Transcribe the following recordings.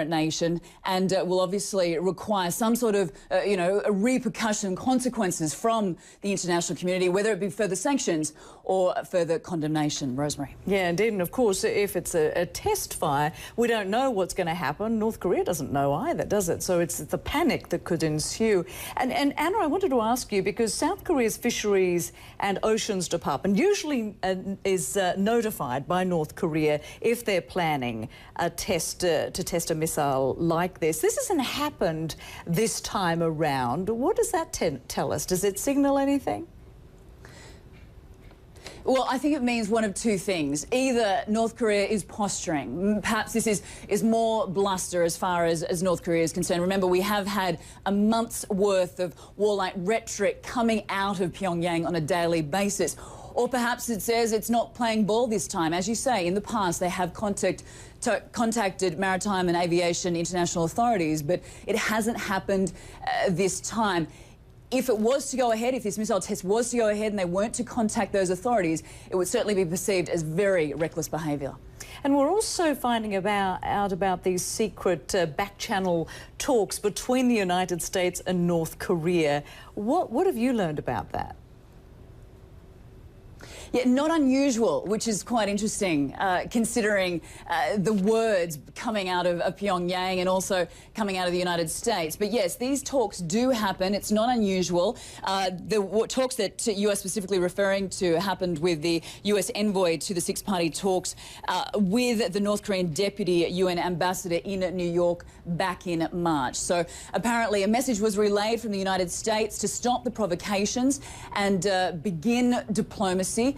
nation and will obviously require some sort of, repercussion, consequences from the international community, whether it be further sanctions or further condemnation. Rosemary. Yeah, indeed. And of course, if it's a test fire, we don't know what's going to happen. North Korea doesn't know either, does it? So it's the panic that could ensue. And Anna, I wanted to ask you, because South Korea's Fisheries and Oceans Department usually is notified by North Korea if they're planning a test to test a missile like this. This hasn't happened this time around. What does that tell us? Does it signal anything? Well, I think it means one of two things. Either North Korea is posturing. Perhaps this is more bluster as far as North Korea is concerned. Remember, we have had a month's worth of warlike rhetoric coming out of Pyongyang on a daily basis. Or perhaps it says it's not playing ball this time. As you say, in the past they have contacted maritime and aviation international authorities, but it hasn't happened this time. If it was to go ahead, if this missile test was to go ahead and they weren't to contact those authorities, it would certainly be perceived as very reckless behaviour. And we're also finding out about these secret back-channel talks between the United States and North Korea. What have you learned about that? Yeah, not unusual, which is quite interesting, considering the words coming out of Pyongyang and also coming out of the United States. But yes, these talks do happen. It's not unusual. The talks that you are specifically referring to happened with the US envoy to the six-party talks with the North Korean deputy UN ambassador in New York back in March. So apparently a message was relayed from the United States to stop the provocations and begin diplomacy.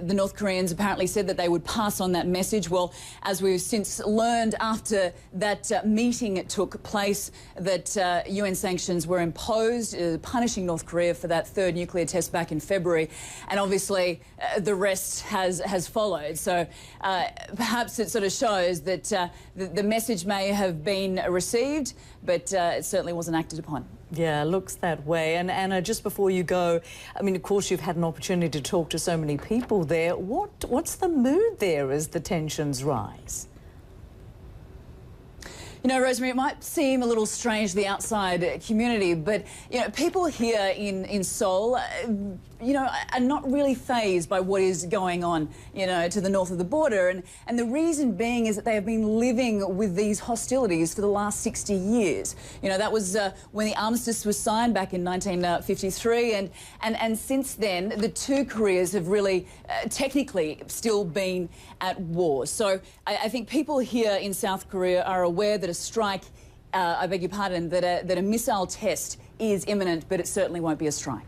The North Koreans apparently said that they would pass on that message. Well, as we've since learned after that meeting took place, that UN sanctions were imposed, punishing North Korea for that third nuclear test back in February. And obviously the rest has followed. So perhaps it sort of shows that the message may have been received, but it certainly wasn't acted upon. Yeah, looks that way. And Anna, just before you go, I mean, of course, you've had an opportunity to talk to so many people there. What's the mood there as the tensions rise? You know, Rosemary, it might seem a little strange to the outside community, but, you know, people here in Seoul, are not really fazed by what is going on, to the north of the border. And the reason being is that they have been living with these hostilities for the last 60 years. That was when the armistice was signed back in 1953. And since then, the two Koreas have really technically still been at war. So I think people here in South Korea are aware that a strike, I beg your pardon, that a missile test is imminent, but it certainly won't be a strike.